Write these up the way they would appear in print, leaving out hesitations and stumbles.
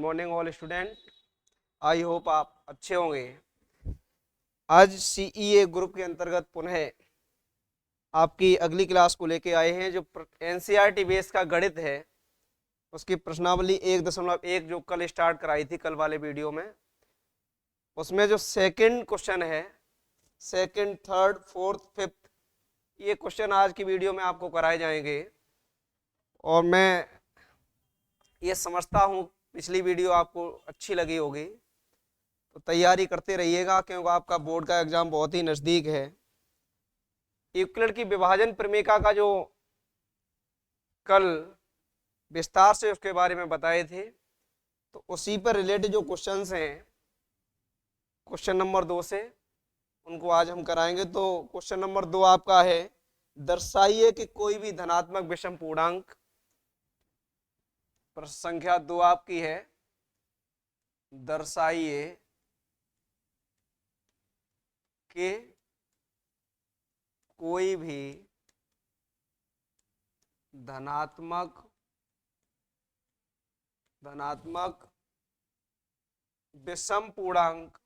Morning all student. I hope आप अच्छे होंगे। आज सीईए ग्रुप के अंतर्गत पुनः आपकी अगली क्लास को लेके आए हैं। जो एनसीईआरटी बेस का गणित है उसकी प्रश्नावली 1.1 जो कल स्टार्ट कराई थी कल वाले वीडियो में, उसमें जो सेकंड क्वेश्चन है, सेकंड, थर्ड, फोर्थ, फिफ्थ, ये क्वेश्चन आज की वीडियो में आपको कराए जाएंगे। और मैं ये समझता हूँ पिछली वीडियो आपको अच्छी लगी होगी, तो तैयारी करते रहिएगा क्योंकि आपका बोर्ड का एग्जाम बहुत ही नज़दीक है। यूक्लिड की विभाजन प्रमेय का जो कल विस्तार से उसके बारे में बताए थे, तो उसी पर रिलेटेड जो क्वेश्चंस हैं क्वेश्चन नंबर 2 से, उनको आज हम कराएंगे। तो क्वेश्चन नंबर 2 आपका है, दर्शाइए कि कोई भी धनात्मक विषम पूर्णांक। प्रश्न संख्या 2 आपकी है, दर्शाइए कि कोई भी धनात्मक विषम पूर्णांक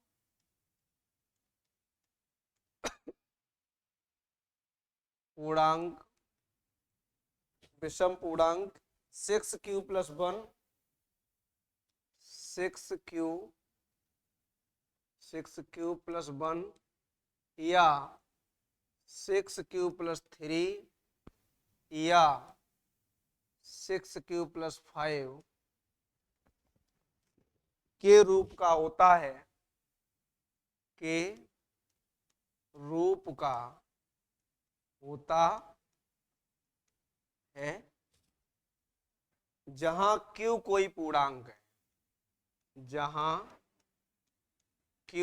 विषम पूर्णांक 6q + 1 6q + 1 या 6q + 3 या 6q + 5 के रूप का होता है, के रूप का होता है जहां q कोई पूर्णांक है, जहां q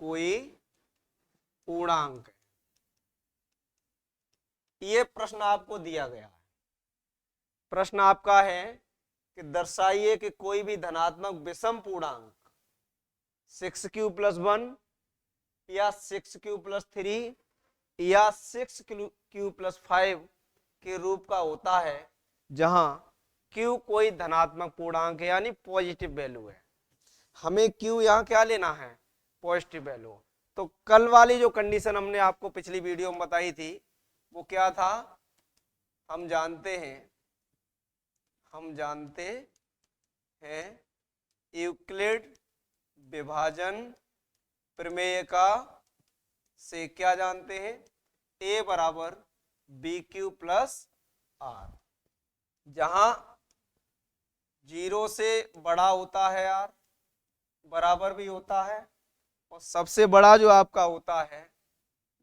कोई पूर्णांक है। ये प्रश्न आपको दिया गया है। प्रश्न आपका है कि दर्शाइए कि कोई भी धनात्मक विषम पूर्णांक 6q + 1 या 6q + 3 या 6q + 5 के रूप का होता है जहां q कोई धनात्मक पूर्णांक है, यानी पॉजिटिव वैल्यू है। हमें q यहाँ क्या लेना है, पॉजिटिव वैल्यू। तो कल वाली जो कंडीशन हमने आपको पिछली वीडियो में बताई थी वो क्या था, हम जानते हैं यूक्लिड विभाजन प्रमेय का से क्या जानते हैं, a = bq + r। जहां 0 से बड़ा होता है r, बराबर भी होता है, और सबसे बड़ा जो आपका होता है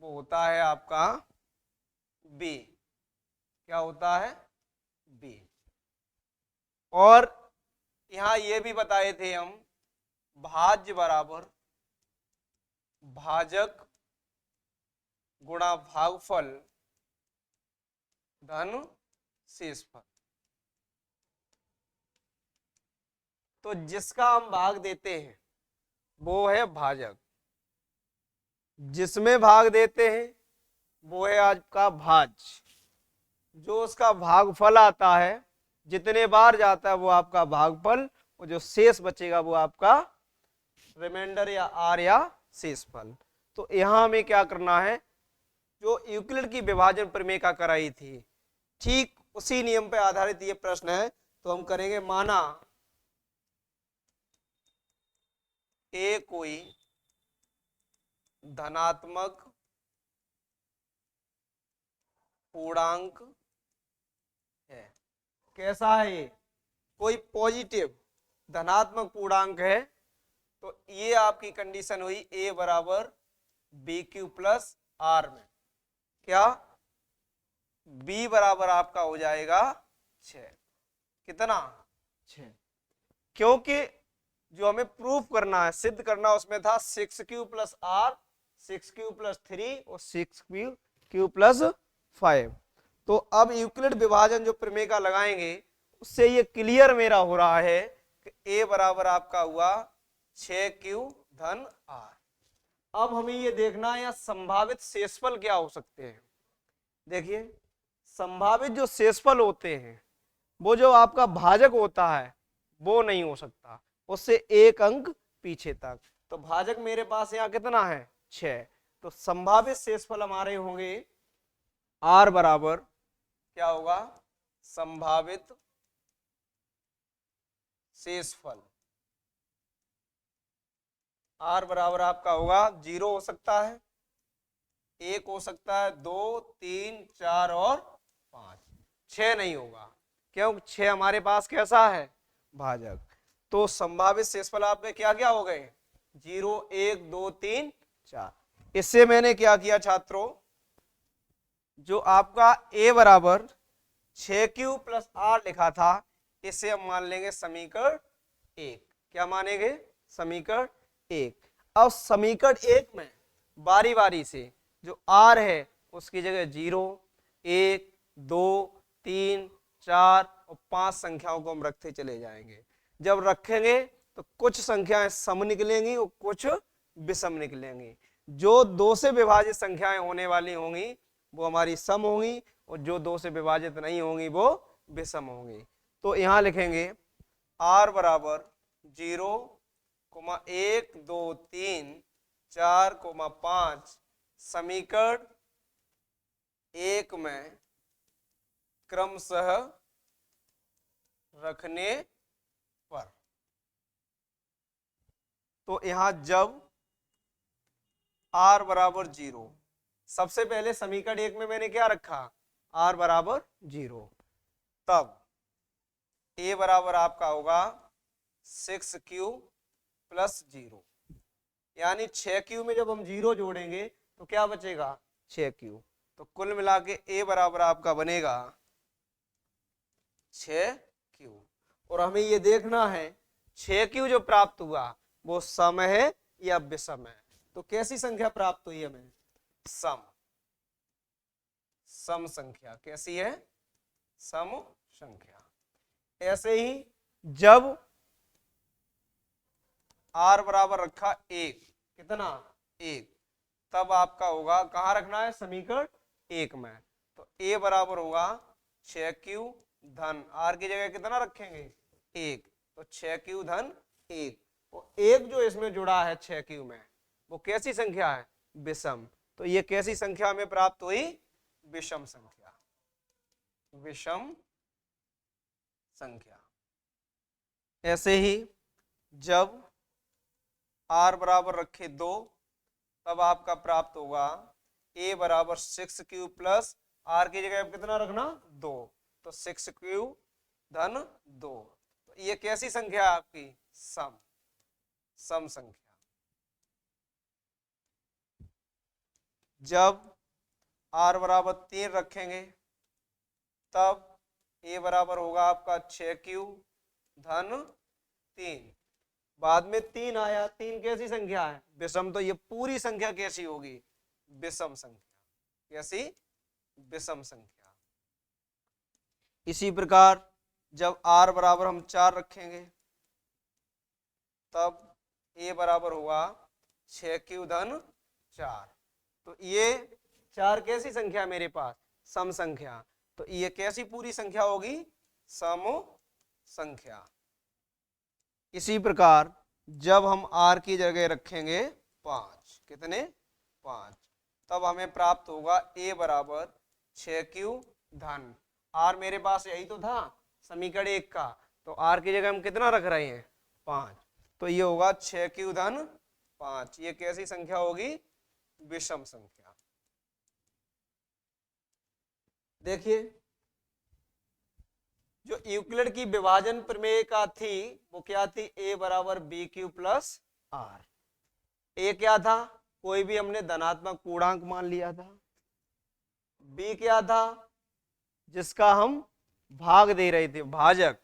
वो होता है आपका b। क्या होता है, b। और यहां ये भी बताए थे हम, भाज्य बराबर भाजक गुणा भागफल धन शेषफल। तो जिसका हम भाग देते हैं वो है भाजक, जिसमें भाग देते हैं वो है आपका भाज्य। जो उसका भागफल आता है, जितने बार जाता है वो आपका भागफल, और जो शेष बचेगा वो आपका रिमाइंडर या आर या शेषफल। तो यहां हमें क्या करना है, जो यूक्लिड की विभाजन प्रमेय का कराई थी, ठीक उसी नियम पर आधारित ये प्रश्न है। तो हम करेंगे, माना ए कोई धनात्मक पूर्णांक है। कैसा है ये, कोई पॉजिटिव धनात्मक पूर्णांक है। तो ये आपकी कंडीशन हुई a = bq + r में। क्या, b बराबर आपका हो जाएगा 6। कितना, 6। क्योंकि जो हमें प्रूफ करना है, सिद्ध करना, उसमें था 6q + r, 6q + 3 और 6q + 5। तो अब यूक्लिड विभाजन जो प्रमेय का लगाएंगे उससे ये क्लियर मेरा हो रहा है कि a बराबर आपका हुआ 6q धन r। अब हमें ये देखना है या संभावित शेषफल क्या हो सकते हैं। देखिए, संभावित जो शेषफल होते हैं वो जो आपका भाजक होता है वो नहीं हो सकता, उससे एक अंक पीछे तक। तो भाजक मेरे पास यहाँ कितना है 6। तो संभावित शेषफल हमारे होंगे r बराबर क्या होगा, संभावित शेषफल r बराबर आपका होगा 0 हो सकता है, 1 हो सकता है, 2 3 4 और 5, 6 नहीं होगा, क्योंकि 6 हमारे पास कैसा है भाजक। तो संभावित शेषफल आपके क्या क्या हो गए 0 1 2 3 4। इससे मैंने क्या किया छात्रों, जो आपका a बराबर 6q प्लस r लिखा था, इसे हम मान लेंगे समीकरण 1। क्या मानेंगे, समीकरण 1। अब समीकरण 1 में बारी बारी से जो r है उसकी जगह 0 1 2 3 4 और 5 संख्याओं को हम रखते चले जाएंगे। जब रखेंगे तो कुछ संख्याएं सम निकलेंगी और कुछ विषम निकलेंगी। जो 2 से विभाजित संख्याएं होने वाली होंगी वो हमारी सम होंगी, और जो 2 से विभाजित नहीं होंगी वो विषम होंगी। तो यहां लिखेंगे r बराबर 0 1 2 3 4 5 समीकरण 1 में क्रमशः रखने पर। तो यहां जब r बराबर 0, सबसे पहले समीकरण 1 में मैंने क्या रखा r बराबर 0, तब a बराबर आपका होगा 6q प्लस 0, यानी 6q में जब हम 0 जोड़ेंगे तो क्या बचेगा 6q। तो कुल मिला के a बराबर आपका बनेगा 6q। और हमें ये देखना है 6q जो प्राप्त हुआ वो सम है या विषम है। तो कैसी संख्या प्राप्त हुई हमें, सम संख्या। कैसी है, सम संख्या। ऐसे ही जब r बराबर रखा 1, कितना 1, तब आपका होगा कहां रखना है समीकरण 1 में। तो a बराबर होगा 6q धन r की जगह कितना रखेंगे 1, तो 6q धन 1। और 1 जो इसमें जुड़ा है 6q में वो कैसी संख्या है विषम। तो ये कैसी संख्या में प्राप्त हुई, विषम संख्या, विषम संख्या। ऐसे ही जब r बराबर रखे 2, तब आपका प्राप्त होगा a बराबर 6q प्लस r की जगह कितना रखना 2, तो 6q धन 2। तो ये कैसी संख्या है आपकी सम संख्या। जब r बराबर 3 रखेंगे तब a बराबर होगा आपका 6q धन 3। बाद में 3 आया, 3 कैसी संख्या है विषम। तो ये पूरी संख्या कैसी होगी विषम संख्या। कैसी, विषम संख्या। इसी प्रकार जब r बराबर हम 4 रखेंगे तब a बराबर होगा 6q धन 4। तो ये 4 कैसी संख्या मेरे पास सम संख्या। तो ये कैसी पूरी संख्या होगी सम संख्या। इसी प्रकार जब हम r की जगह रखेंगे 5, कितने 5, तब हमें प्राप्त होगा a बराबर 6q धन r। मेरे पास यही तो था समीकरण 1 का, तो r की जगह हम कितना रख रहे हैं 5, तो ये होगा 6q धन 5। ये कैसी संख्या होगी विषम संख्या। देखिए जो यूक्लिड की विभाजन प्रमेय का थी वो क्या थी, a बराबर b q plus r. a क्या था, कोई भी हमने धनात्मक पूर्णांक मान लिया था। b क्या था, जिसका हम भाग दे रहे थे भाजक।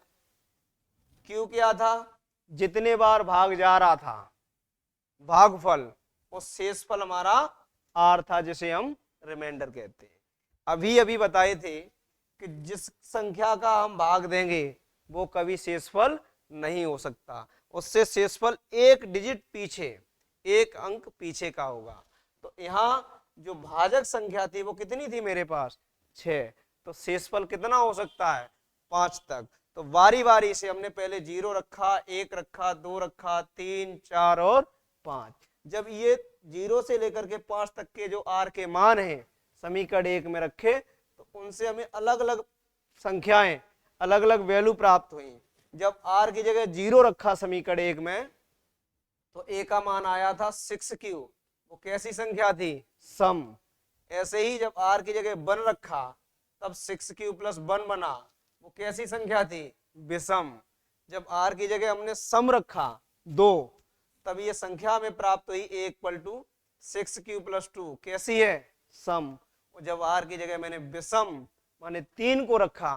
q क्या था, जितने बार भाग जा रहा था भागफल, और शेषफल हमारा r था जिसे हम रिमाइंडर कहते हैं। अभी अभी बताए थे कि जिस संख्या का हम भाग देंगे वो कभी शेषफल नहीं हो सकता, उससे शेषफल एक डिजिट पीछे, एक अंक पीछे का होगा। तो यहाँ जो भाजक संख्या थी वो कितनी थी मेरे पास 6, तो शेषफल कितना हो सकता है 5 तक। तो बारी बारी से हमने पहले 0 रखा, 1 रखा, 2 रखा, 3, 4 और 5। जब ये 0 से लेकर के 5 तक के जो r के मान हैं समीकरण 1 में रखे तो उनसे हमें अलग अलग संख्याएं, अलग अलग वैल्यू प्राप्त हुई। जब r की जगह 0 रखा समीकरण 1 में तो a का मान आया था 6q, वो कैसी संख्या थी? सम। ऐसे ही जब r की जगह 1 रखा तब 6q + 1 बना, वो कैसी संख्या थी? विषम। जब r की जगह हमने सम रखा 2 तब ये संख्या में प्राप्त हुई a = 6q + 2, कैसी है? सम। और जब r की जगह मैंने विषम माने 3 को रखा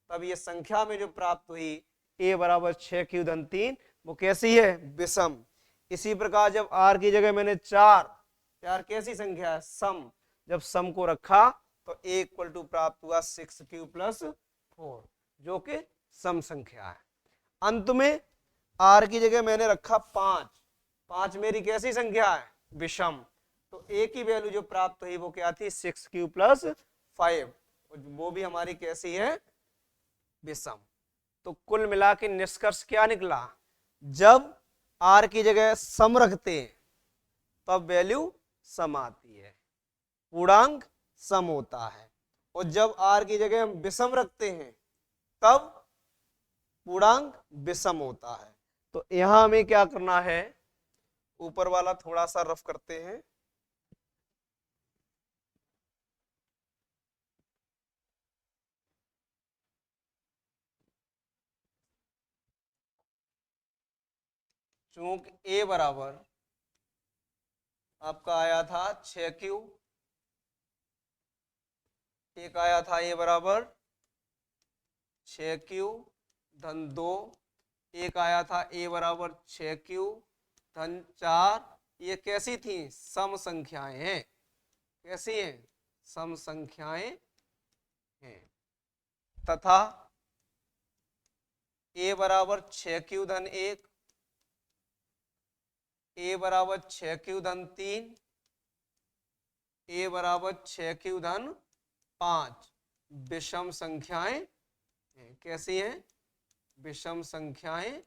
तब ये संख्या में जो प्राप्त हुई a = 6q - 3, वो कैसी है? विषम। इसी प्रकार जब r की जगह मैंने 4 कैसी संख्या है? सम। जब सम को रखा तो a = प्राप्त हुआ 6q + 4, जो कि सम संख्या है। अंत में r की जगह मैंने रखा 5 मेरी कैसी संख्या है? विषम। तो a की वैल्यू जो प्राप्त हुई वो क्या थी? 6q + 5, वो भी हमारी कैसी है? विषम। तो कुल मिला के निष्कर्ष क्या निकला? जब r की जगह सम रखते हैं तब वैल्यू सम आती है, पूर्णांक सम होता है, और जब r की जगह हम विषम रखते हैं तब पूर्णांक विषम होता है। तो यहां हमें क्या करना है? ऊपर वाला थोड़ा सा रफ करते हैं। चूंकि a बराबर आपका आया था 6q, एक आया था a बराबर 6q - 2, एक आया था a बराबर 6q - 4। ये कैसी थी? सम संख्याएं हैं। कैसी हैं? सम संख्याएं हैं। तथा a बराबर 6q - 1, a बराबर 6q - 3, a बराबर 6q - 5 विषम संख्याएं हैं। कैसी हैं? विषम संख्याएं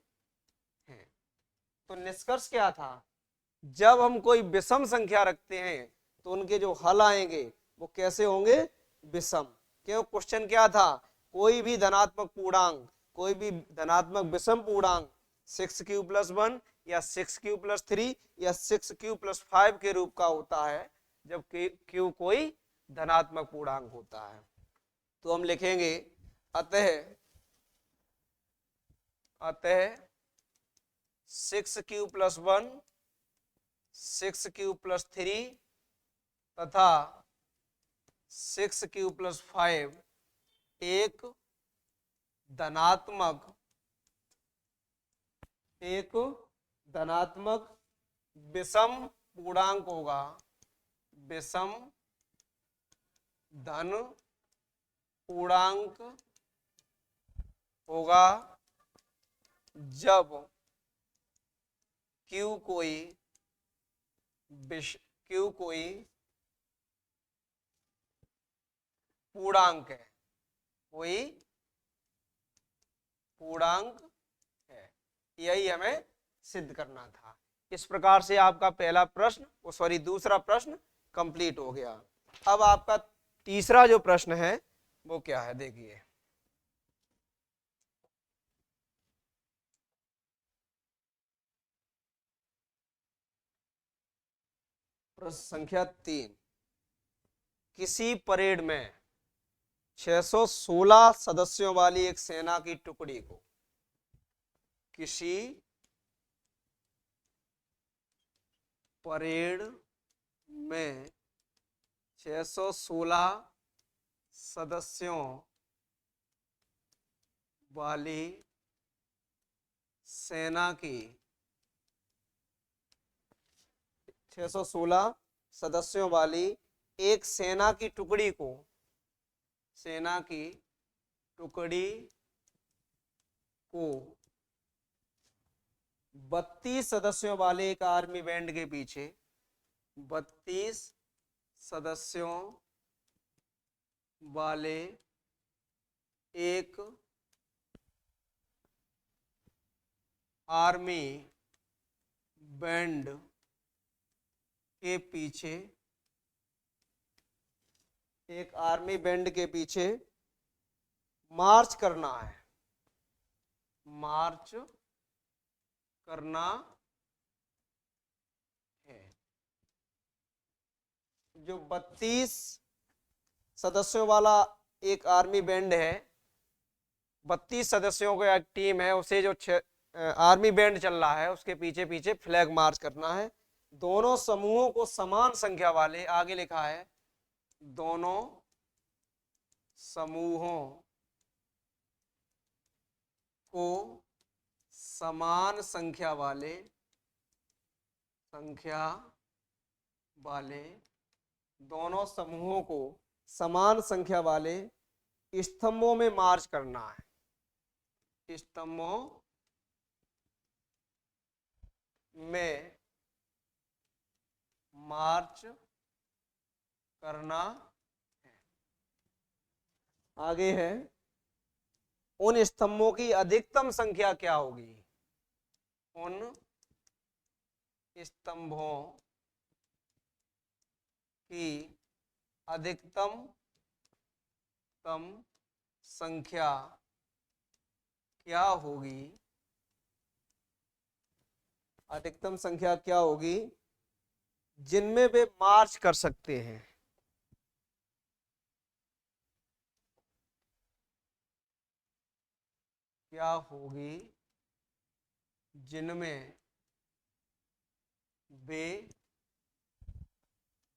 हैं। तो निष्कर्ष क्या था? जब हम कोई विषम संख्या रखते हैं तो उनके जो हल आएंगे वो कैसे होंगे? विषम। क्यों? क्वेश्चन क्या था? कोई भी धनात्मक पूर्णांक, कोई भी धनात्मक विषम पूर्णांक 6q + 1 या 6q + 3 या 6q + 5 के रूप का होता है जब q कोई धनात्मक पूर्णांक होता है। तो हम लिखेंगे अतः 6q + 1, 6q + 3 तथा 6q + 5 एक धनात्मक विषम पूर्णांक होगा, विषम धन पूर्णांक होगा जब Q कोई पूर्णांक है, कोई पूर्णांक है। यही हमें सिद्ध करना था। इस प्रकार से आपका पहला प्रश्न दूसरा प्रश्न कंप्लीट हो गया। अब आपका तीसरा जो प्रश्न है वो क्या है? देखिए, प्रश्न संख्या 3। किसी परेड में 616 सदस्यों वाली एक सेना की टुकड़ी को किसी परेड में 616 सदस्यों वाली सेना की 616 सदस्यों वाली एक सेना की टुकड़ी को 32 सदस्यों वाले एक आर्मी बैंड के पीछे 32 सदस्यों वाले एक आर्मी बैंड के पीछे, एक आर्मी बैंड के पीछे मार्च करना है, मार्च करना है। जो 32 सदस्यों वाला एक आर्मी बैंड है, 32 सदस्यों का एक टीम है, उसे जो आर्मी बैंड चल रहा है उसके पीछे पीछे फ्लैग मार्च करना है। दोनों समूहों को समान संख्या वाले, आगे लिखा है दोनों समूहों को समान संख्या वाले दोनों समूहों को समान संख्या वाले स्तंभों में मार्च करना है, स्तंभों में मार्च करना है। आगे है, उन स्तंभों की अधिकतम संख्या क्या होगी, उन स्तंभों की अधिकतम संख्या क्या होगी, अधिकतम संख्या क्या होगी जिनमें वे मार्च कर सकते हैं। क्या होगी जिनमें वे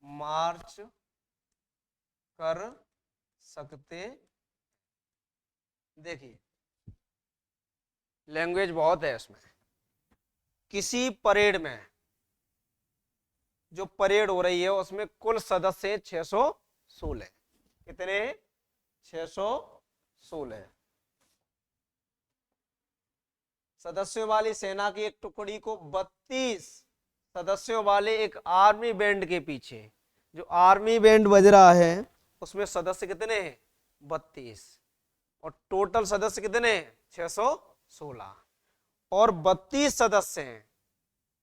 मार्च कर सकते। देखिए लैंग्वेज बहुत है इसमें। किसी परेड में, जो परेड हो रही है उसमें कुल सदस्य 616। कितने? 616 सदस्यों वाली सेना की एक टुकड़ी को 32 सदस्यों वाले एक आर्मी बैंड के पीछे, जो आर्मी बैंड बज रहा है उसमें सदस्य कितने हैं? 32। और टोटल सदस्य कितने हैं? 616। और 32 सदस्य हैं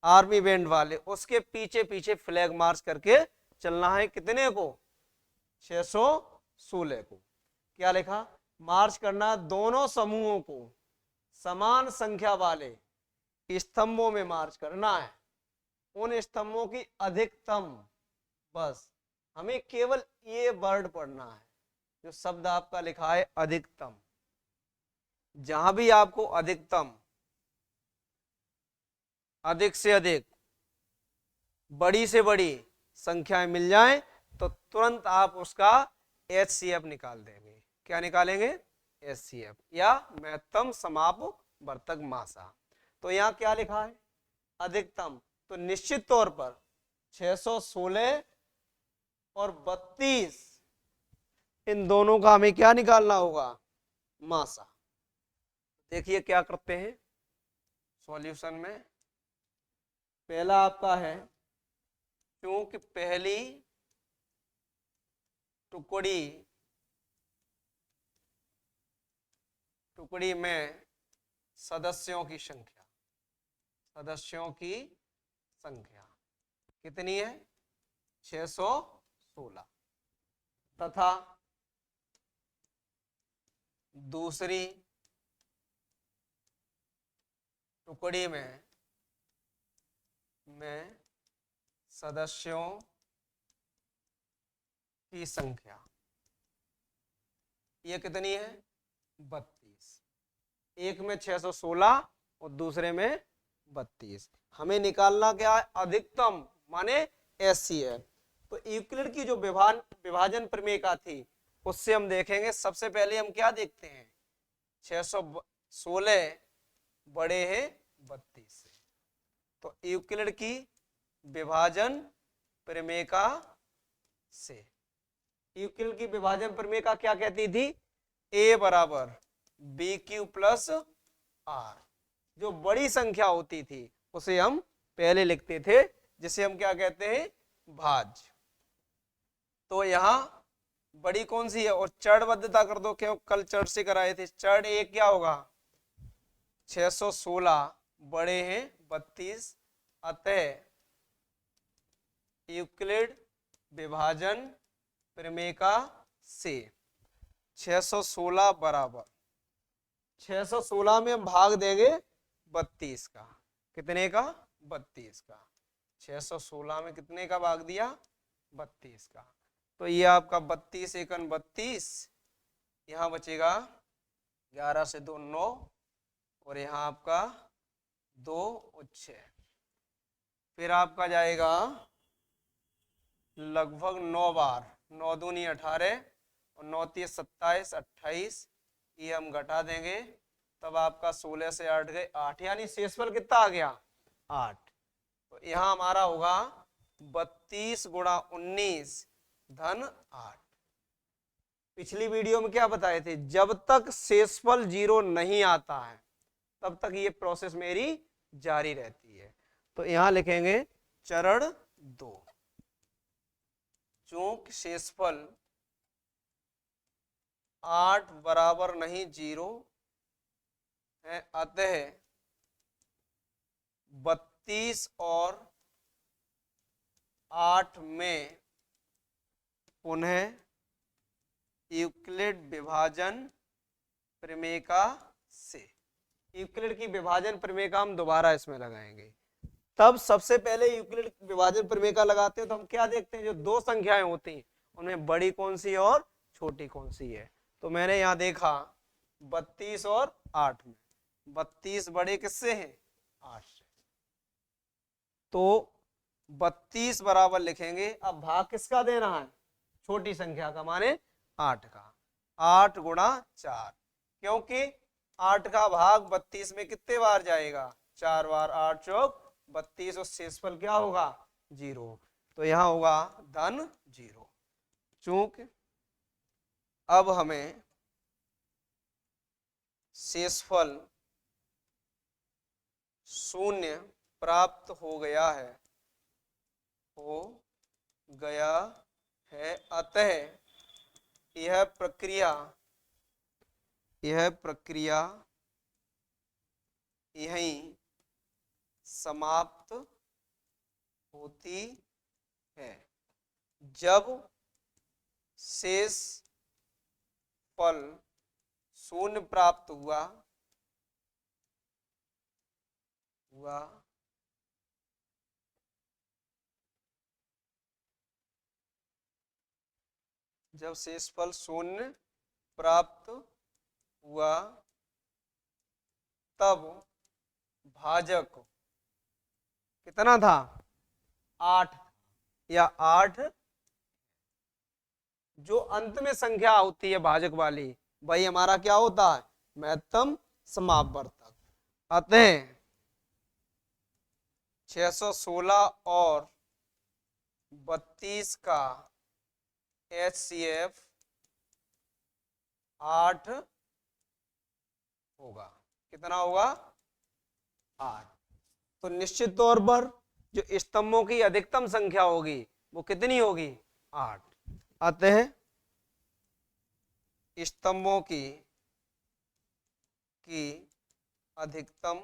आर्मी बैंड वाले, उसके पीछे पीछे फ्लैग मार्च करके चलना है। कितने को? 616 को। क्या लिखा? मार्च करना दोनों समूहों को समान संख्या वाले स्तंभों में मार्च करना है। उन स्तंभों की अधिकतम, बस हमें केवल ये वर्ड पढ़ना है, जो शब्द आपका लिखा है अधिकतम। जहां भी आपको अधिकतम, अधिक से अधिक, बड़ी से बड़ी संख्याएं मिल जाएं तो तुरंत आप उसका HCF निकाल देंगे। क्या निकालेंगे? HCF या महत्तम समापवर्तक मासा। तो यहां क्या लिखा है? अधिकतम। तो निश्चित तौर पर 616 और 32, इन दोनों का हमें क्या निकालना होगा? मासा। देखिए क्या करते हैं सॉल्यूशन में। पहला आपका है, क्योंकि पहली टुकड़ी में सदस्यों की संख्या कितनी है? 616। तथा दूसरी टुकड़ी में सदस्यों की संख्या ये कितनी है? 32। एक में 616 और दूसरे में 32। हमें निकालना क्या है? अधिकतम, माने HCF। तो यूक्लिड की जो विभाजन प्रमेय थी उससे हम देखेंगे। सबसे पहले हम क्या देखते हैं? 616 बड़े हैं 32 से। तो यूक्लिड की विभाजन प्रमेय से, यूक्लिड की विभाजन प्रमेय क्या कहती थी? A बराबर BQ प्लस R। जो बड़ी संख्या होती थी उसे हम पहले लिखते थे, जिसे हम क्या कहते हैं? भाज्य। तो यहां बड़ी कौन सी है? और चरणबद्धता कर दो, क्यों कल चरण से कराए थे। चरण एक क्या होगा? 616 बड़े हैं 32, अतः यूक्लिड विभाजन प्रमेय से 616 बराबर 616 में हम भाग देंगे 32 का। कितने का? 32 का। 616 में कितने का भाग दिया? 32 का। तो ये आपका 32 एकन 32, यहाँ बचेगा 11 से 2 9, और यहाँ आपका 2 और 6, फिर आपका जाएगा लगभग 9 बार, 9 दूनी 18 और 9 तीस 27 28, ये हम घटा देंगे, तब आपका 16 से 8 गए 8, यानी शेषफल कितना आ गया? 8। तो यहाँ हमारा होगा 32 गुणा 19 धन 8। पिछली वीडियो में क्या बताए थे? जब तक शेषफल 0 नहीं आता है तब तक ये प्रोसेस मेरी जारी रहती है। तो यहां लिखेंगे चरण 2, चूंकि शेषफल 8 बराबर नहीं 0 है, अतः 32 और 8 में पुनः यूक्लिड विभाजन प्रमेय से, यूक्लिड की विभाजन प्रमेय का हम दोबारा इसमें लगाएंगे। तब सबसे पहले यूक्लिड विभाजन प्रमेय का लगाते हैं तो हम क्या देखते हैं? जो दो संख्याएं होती हैं उनमें बड़ी कौन सी है और छोटी कौन सी है। तो मैंने यहाँ देखा 32 और 8 में 32 बड़े किससे हैं? 8 से। तो 32 बराबर लिखेंगे, अब भाग किसका देना है? छोटी संख्या का, माने 8 का। 8 गुणा 4, क्योंकि 8 का भाग 32 में कितने बार जाएगा? 4 बार। 8 चौक 32 और शेषफल क्या होगा? 0। तो यहां होगा धन 0। चूंकि अब हमें शेषफल 0 प्राप्त हो गया है, अतः यह प्रक्रिया यहीं समाप्त होती है। जब शेष फल 0 प्राप्त हुआ जब शेषफल 0 प्राप्त हुआ तब भाजक कितना था? 8, या 8 जो अंत में संख्या होती है भाजक वाली, वही हमारा क्या होता है? महत्तम समापवर्तक। अतः 616 और 32 का HCF 8 होगा। कितना होगा? 8। तो निश्चित तौर पर जो स्तंभों की अधिकतम संख्या होगी वो कितनी होगी? 8। अतः स्तंभों की अधिकतम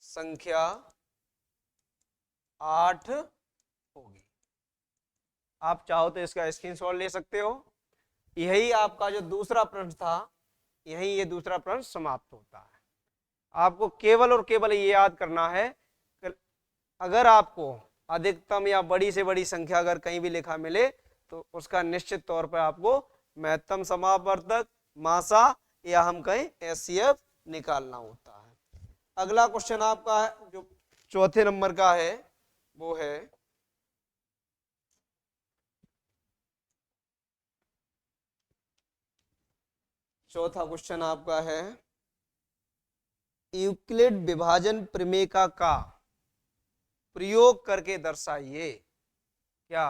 संख्या 8 होगी। आप चाहो तो इसका स्क्रीनशॉट ले सकते हो। यही आपका जो दूसरा प्रश्न था, यही ये दूसरा प्रश्न समाप्त होता है। आपको केवल और केवल ये याद करना है कि अगर आपको अधिकतम या बड़ी से बड़ी संख्या अगर कहीं भी लिखा मिले तो उसका निश्चित तौर पर आपको महत्तम समापवर्तक, मासा या हम कहें HCF निकालना होता है। अगला क्वेश्चन आपका है जो चौथे नंबर का है, वो है चौथा क्वेश्चन आपका है यूक्लिड विभाजन प्रमेय का प्रयोग करके दर्शाइए। क्या?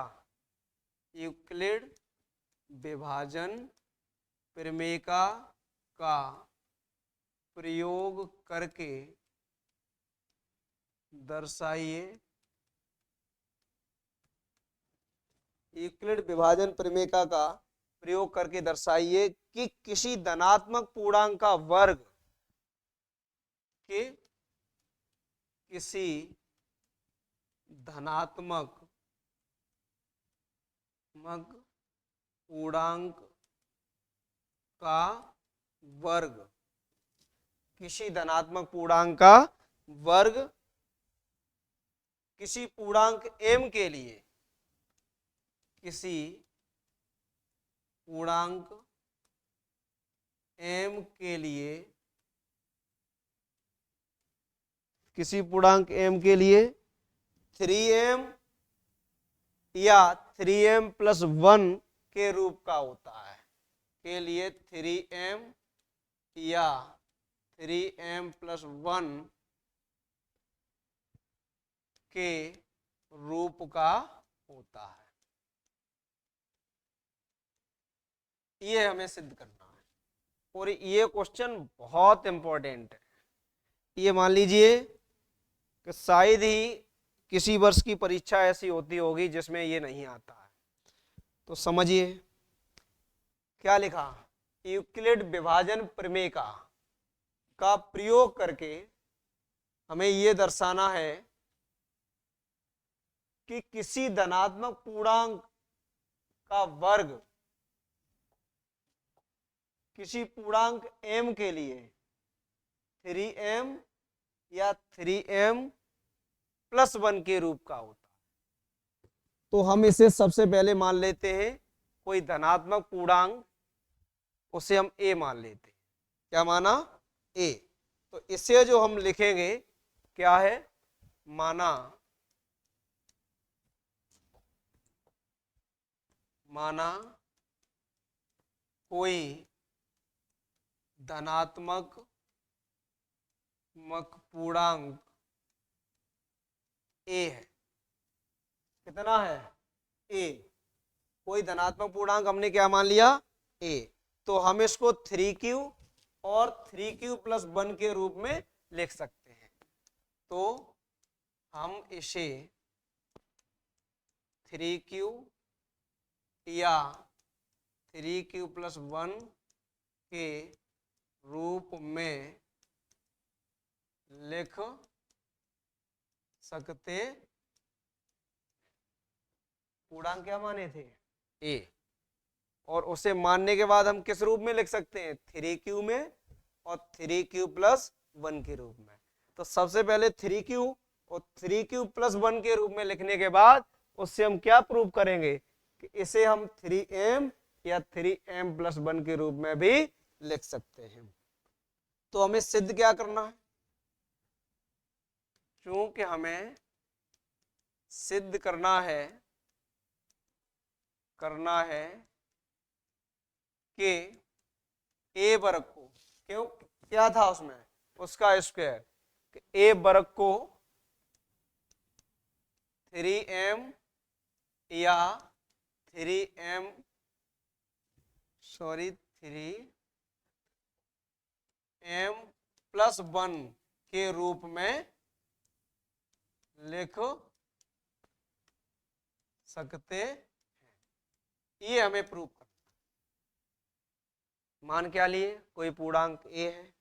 यूक्लिड विभाजन प्रमेय का प्रयोग करके दर्शाइए। यूक्लिड विभाजन प्रमेय का प्रयोग करके दर्शाइए कि किसी धनात्मक पूर्णांक का वर्ग कि किसी धनात्मक पूर्णांक का वर्ग, किसी धनात्मक पूर्णांक का वर्ग किसी पूर्णांक m के लिए, किसी पूर्णांक m के लिए, किसी पूर्णांक m के लिए 3m या 3m प्लस 1 के रूप का होता है, के लिए 3m या 3m प्लस 1 के रूप का होता है। ये हमें सिद्ध करना है और ये क्वेश्चन बहुत इंपॉर्टेंट है। ये मान लीजिए कि शायद ही किसी वर्ष की परीक्षा ऐसी होती होगी जिसमें ये नहीं आता है। तो समझिए क्या लिखा, यूक्लिड विभाजन प्रमेय का प्रयोग करके हमें ये दर्शाना है कि किसी धनात्मक पूर्णांक का वर्ग किसी पूर्णांक m के लिए 3m या 3m प्लस 1 के रूप का होता है। तो हम इसे सबसे पहले मान लेते हैं कोई धनात्मक पूर्णांक, उसे हम a मान लेते हैं। क्या माना, a। तो इसे जो हम लिखेंगे क्या है, माना कोई धनात्मक पूर्णांक a है। कितना है, a। कोई धनात्मक पूर्णांक हमने क्या मान लिया, a। तो हम इसको 3q और 3q प्लस 1 के रूप में लिख सकते हैं। तो हम इसे 3q या 3q प्लस 1 के रूप में लिख सकते। पूर्णांक क्या माने थे, a। और उसे मानने के बाद हम किस रूप में लिख सकते हैं, 3q में और 3q प्लस 1 के रूप में। तो सबसे पहले 3q और 3q प्लस 1 के रूप में लिखने के बाद उससे हम क्या प्रूव करेंगे कि इसे हम 3m या 3m प्लस 1 के रूप में भी लिख सकते हैं। तो हमें सिद्ध क्या करना है, क्योंकि हमें सिद्ध करना है कि a वर्ग को, क्यों क्या था उसमें, उसका स्क्वायर, कि a वर्ग को 3m या 3m प्लस 1 के रूप में लिख सकते हैं। ये हमें प्रूव करना। मान क्या लिए, कोई पूर्णांक a है,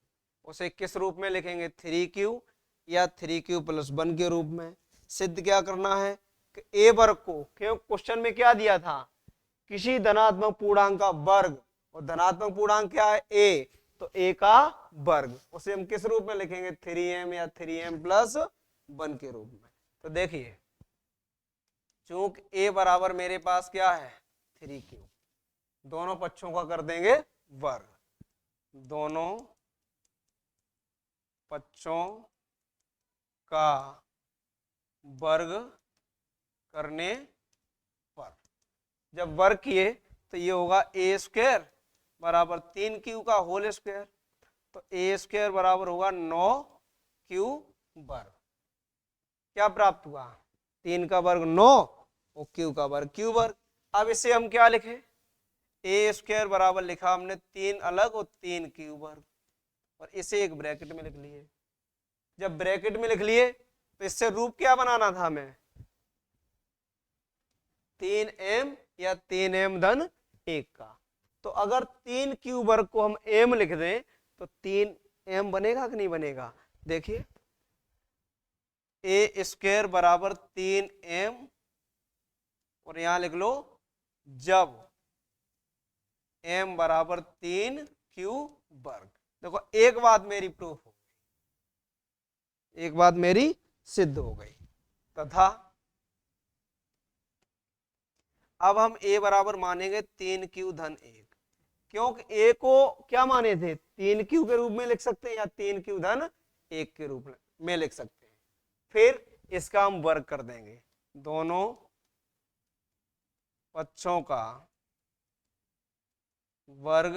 उसे किस रूप में लिखेंगे, 3q या 3q प्लस 1 के रूप में। सिद्ध क्या करना है कि a वर्ग को, क्यों क्वेश्चन में क्या दिया था, किसी धनात्मक पूर्णांक का वर्ग, और धनात्मक पूर्णांक क्या है, a। तो a का वर्ग, उसे हम किस रूप में लिखेंगे, 3m या 3m प्लस 1 के रूप में। तो देखिए चूंकि a बराबर मेरे पास क्या है, 3q, दोनों पक्षों का कर देंगे वर्ग, दोनों पक्षों का वर्ग करने पर जब वर्ग किए तो ये होगा a स्क्वायर बराबर 3q का होल स्क्वायर। तो a स्क्वायर बराबर होगा 9q वर्ग। क्या प्राप्त हुआ, 3 का वर्ग 9 और q का वर्ग q वर्ग। अब इसे हम क्या लिखें, a स्क्वायर बराबर लिखा हमने 3 अलग और 3q वर्ग, और इसे एक ब्रैकेट में लिख लिए। जब ब्रैकेट में लिख लिए तो इससे रूप क्या बनाना था हमें, 3m या 3m धन 1 का। तो अगर 3q वर्ग को हम m लिख दें तो 3m बनेगा कि नहीं बनेगा। देखिए ए स्क्वायर बराबर 3m और यहां लिख लो जब m बराबर 3q वर्ग। देखो एक बात मेरी प्रूफ हो गई, एक बात मेरी सिद्ध हो गई। तथा अब हम a बराबर मानेंगे 3q धन 1, क्योंकि a को क्या माने थे 3q के रूप में लिख सकते हैं या 3q धन 1 के रूप में लिख सकते हैं। फिर इसका हम वर्ग कर देंगे, दोनों पक्षों का वर्ग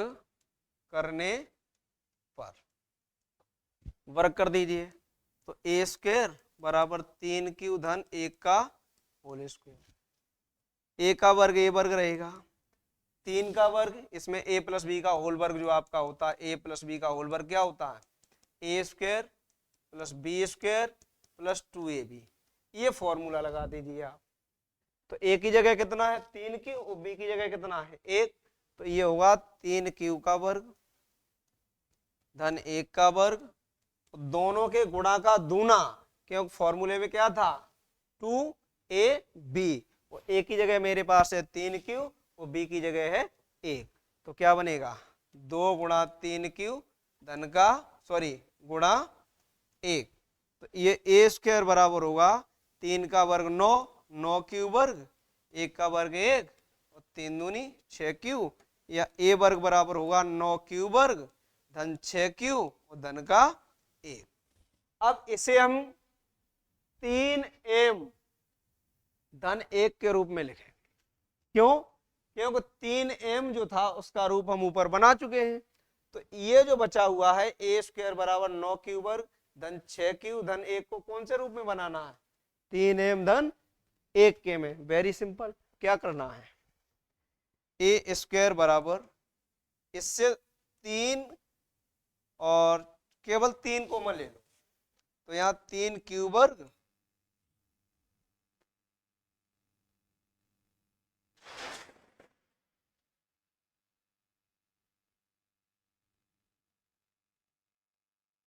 करने पर वर्ग कर दीजिए। तो ए स्क्वायर बराबर 3q धन 1 का होल स्क्वायर, ए का वर्ग ए वर्ग रहेगा, 3 का वर्ग इसमें a प्लस बी का होल वर्ग जो आपका होता है, a प्लस बी का होल वर्ग क्या होता है a square plus b square plus 2ab। ये फॉर्मूला लगा दीजिए आप। तो a की जगह कितना है 3q और b की जगह कितना है 1, तो ये होगा 3q का वर्ग धन 1 का वर्ग, दोनों के गुणा का दूना, क्योंकि फॉर्मूले में क्या था 2ab, और a की जगह मेरे पास है 3q और b की जगह है 1, तो क्या बनेगा 2 गुणा 3q धन का गुणा 1। तो ये ए स्क्वायर बराबर होगा 3 का वर्ग 9, 9q वर्ग, 1 का वर्ग 1 और 3 दूनी 6q, या a वर्ग बराबर होगा 9q वर्ग धन 6q और धन का 1। अब इसे हम 3m धन 1 के रूप में लिखेंगे। क्यों? क्योंकि 3m जो था उसका रूप हम ऊपर बना चुके हैं। तो ये जो बचा हुआ है ए स्क्वायर बराबर 9q वर्ग धन 6q धन 1 को कौन से रूप में बनाना है 3m धन 1 के में। वेरी सिंपल, क्या करना है ए स्क्वायर बराबर इससे 3 और केवल 3 को मत ले लो, तो यहाँ 3q वर्ग